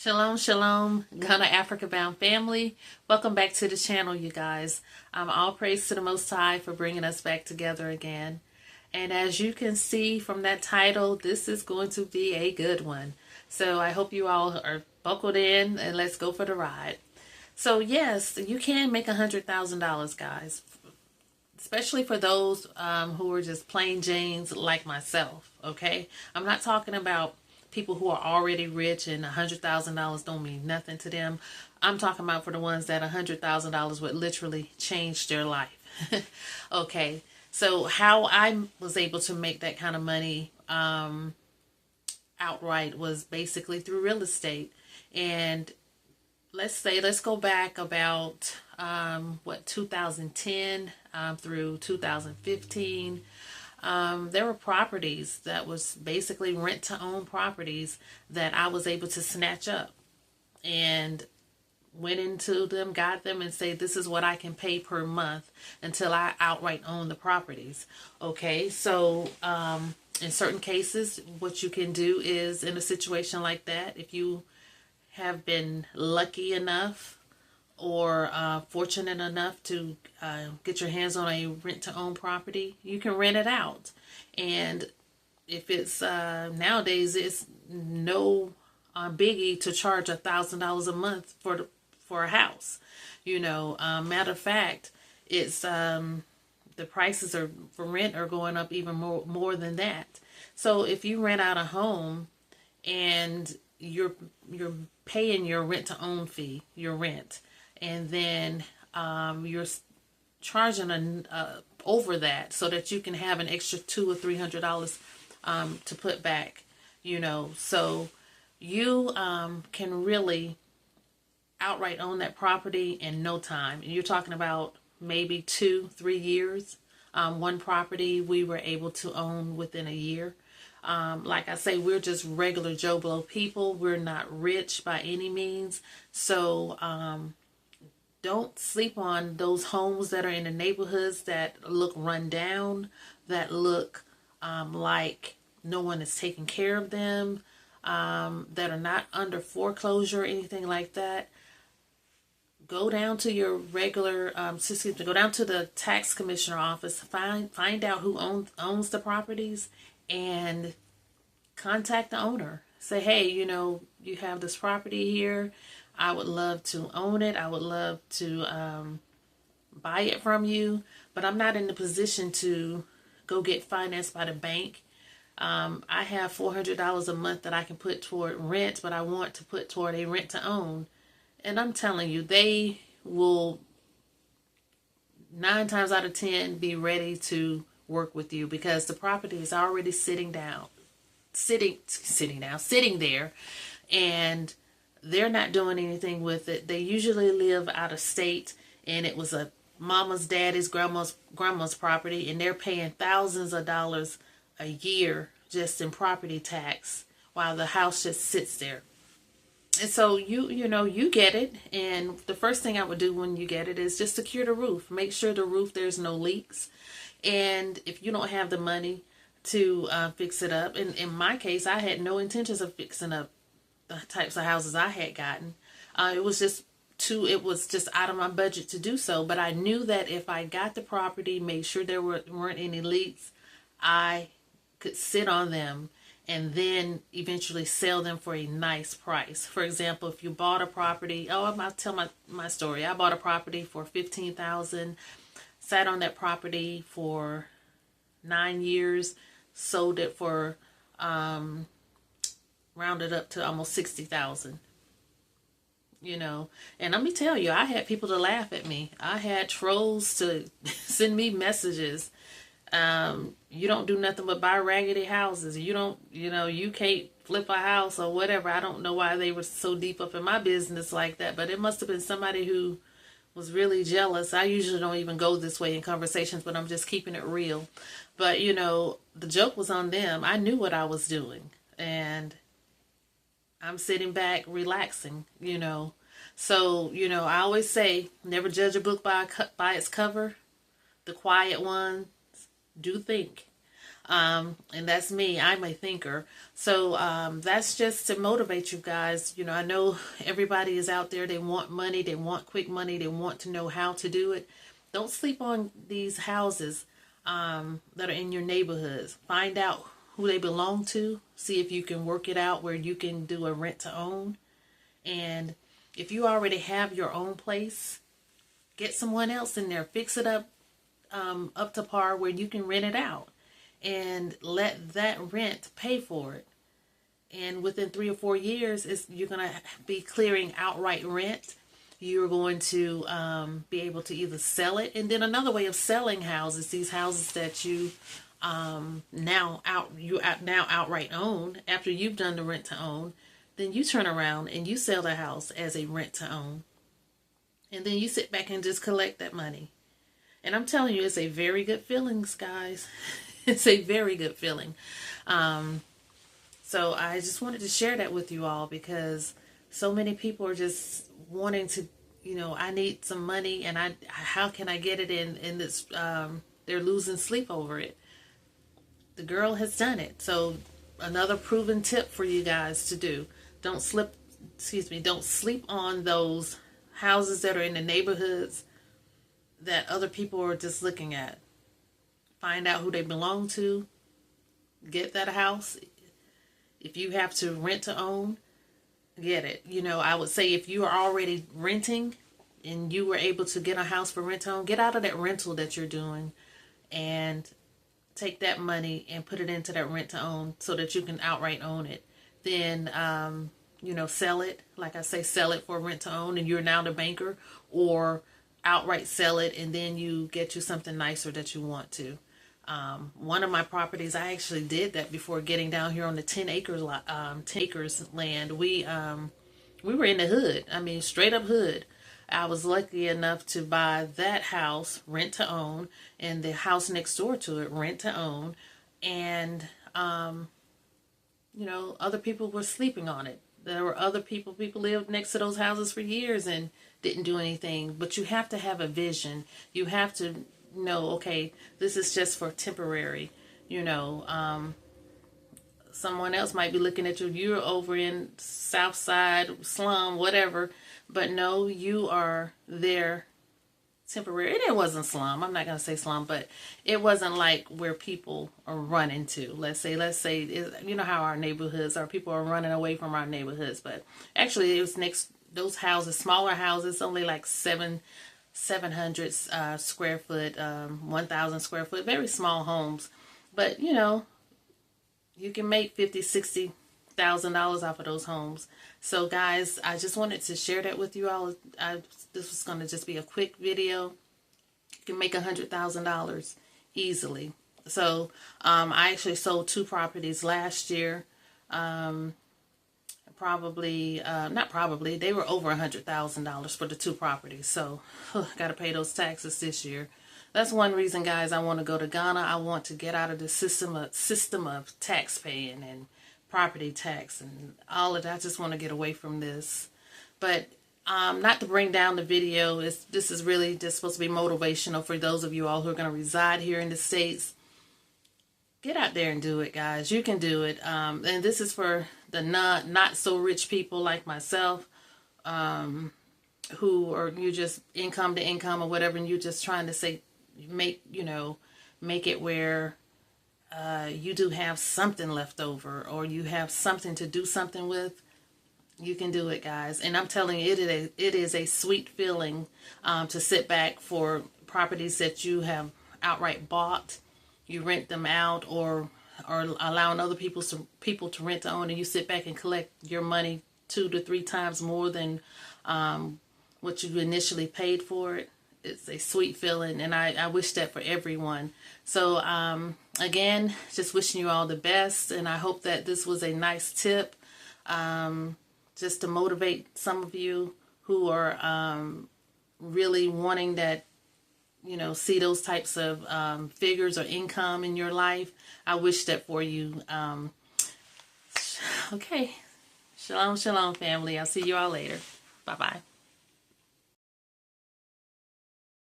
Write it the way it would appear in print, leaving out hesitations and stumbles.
Shalom, shalom, Ghana Africa bound family. Welcome back to the channel, you guys. All praise to the Most High for bringing us back together again. And as you can see from that title, this is going to be a good one. So I hope you all are buckled in and let's go for the ride. So yes, you can make $100,000, guys. Especially for those who are just plain Janes like myself, okay? I'm not talking about people who are already rich and $100,000 don't mean nothing to them. I'm talking about for the ones that $100,000 would literally change their life. Okay, so how I was able to make that kind of money outright was basically through real estate. And let's go back about 2010 through 2015. There were properties that was basically rent to own properties that I was able to snatch up and went into them, got them, and say, this is what I can pay per month until I outright own the properties. Okay, so in certain cases, what you can do is, in a situation like that, if you have been lucky enough or fortunate enough to get your hands on a rent-to-own property, you can rent it out. And if it's nowadays, it's no biggie to charge $1,000 a month for a house. Matter of fact, it's the prices are for rent are going up even more than that. So if you rent out a home and you're paying your rent-to-own fee, your rent, and then you're charging over that so that you can have an extra $200 or $300 to put back. So you can really outright own that property in no time. You're talking about maybe 2-3 years. One property we were able to own within a year. Like I say, we're just regular Joe Blow people. We're not rich by any means. So don't sleep on those homes that are in the neighborhoods that look run down, that look like no one is taking care of them, that are not under foreclosure or anything like that. Go down to your regular, go down to the tax commissioner office, find out who owns the properties, and contact the owner. Say, hey, you have this property here. I would love to own it. I would love to buy it from you, but I'm not in the position to go get financed by the bank. I have $400 a month that I can put toward rent, but I want to put toward a rent to own. And I'm telling you, they will 9 times out of 10 be ready to work with you because the property is already sitting there, and they're not doing anything with it. They usually live out of state, and it was a mama's, daddy's, grandma's property, and they're paying thousands of dollars a year just in property tax while the house just sits there. And so you get it, and the first thing I would do when you get it is just secure the roof. Make sure the roof, there's no leaks. And if you don't have the money to fix it up, and in my case, I had no intentions of fixing up the types of houses I had gotten. It was just out of my budget to do so. But I knew that if I got the property, made sure there weren't any leaks, I could sit on them and then eventually sell them for a nice price. For example, if you bought a property, I'll tell my story. I bought a property for $15,000, sat on that property for 9 years, sold it for rounded up to almost $60,000. And let me tell you, I had people to laugh at me. I had trolls to send me messages. You don't do nothing but buy raggedy houses. You can't flip a house or whatever. I don't know why they were so deep up in my business like that, but it must have been somebody who was really jealous. I usually don't even go this way in conversations, but I'm just keeping it real. But, the joke was on them. I knew what I was doing, and I'm sitting back relaxing, So, I always say, never judge a book by its cover. The quiet ones do think. And that's me. I'm a thinker. So that's just to motivate you guys. You know, I know everybody is out there. They want money. They want quick money. They want to know how to do it. Don't sleep on these houses that are in your neighborhoods. Find out who they belong to. See if you can work it out where you can do a rent to own. And if you already have your own place, get someone else in there. Fix it up to par where you can rent it out. And let that rent pay for it. And within 3 or 4 years, you're going to be clearing outright rent. You're going to be able to either sell it. And then another way of selling houses, these houses that you now outright own, after you've done the rent to own, then you turn around and you sell the house as a rent to own. And then you sit back and just collect that money. And I'm telling you, it's a very good feeling, guys. It's a very good feeling. So I just wanted to share that with you all because so many people are just wanting to, you know, I need some money and how can I get it in this, they're losing sleep over it. The girl has done it. So another proven tip for you guys to do. Don't sleep on those houses that are in the neighborhoods that other people are just looking at. Find out who they belong to. Get that house. If you have to rent to own, get it. You know, I would say if you are already renting and you were able to get a house for rent to own, get out of that rental that you're doing and take that money and put it into that rent to own so that you can outright own it. Then, you know, sell it. Like I say, sell it for rent to own and you're now the banker, or outright sell it and then you get you something nicer that you want to. One of my properties, I actually did that before getting down here on the 10 acres land. We were in the hood. I mean, straight up hood. I was lucky enough to buy that house, rent to own, and the house next door to it, rent to own. And, you know, other people were sleeping on it. There were other people lived next to those houses for years and didn't do anything. But you have to have a vision. You have to know, okay, this is just for temporary. You know, someone else might be looking at you. You're over in South Side, slum, whatever. But no, you are there temporary. And it wasn't slum. I'm not going to say slum, but it wasn't like where people are running to. Let's say, you know how our neighborhoods are. People are running away from our neighborhoods. But actually, it was next, those houses, smaller houses, only like 700 square foot, 1,000 square foot, very small homes. But, you know, you can make $50,000-$60,000 off of those homes. So guys, I just wanted to share that with you all. This was going to just be a quick video. You can make $100,000 easily. So I actually sold 2 properties last year. They were over $100,000 for the 2 properties. So got to pay those taxes this year. That's one reason, guys, I want to go to Ghana. I want to get out of the system of tax paying and property tax and all of that. I just want to get away from this. But not to bring down the video. This is really just supposed to be motivational for those of you all who are going to reside here in the States. Get out there and do it, guys. You can do it. And this is for the not so rich people like myself, who are, you just income to income or whatever, and you're just trying to make it where you do have something left over, or you have something to do something with. You can do it, guys. And I'm telling you, it is a sweet feeling to sit back for properties that you have outright bought. You rent them out, or allowing other people to rent to own, and you sit back and collect your money 2 to 3 times more than what you initially paid for it. It's a sweet feeling, and I wish that for everyone. So again, just wishing you all the best, and I hope that this was a nice tip just to motivate some of you who are really wanting that, see those types of figures or income in your life. I wish that for you. Okay. Shalom, shalom, family. I'll see you all later. Bye-bye.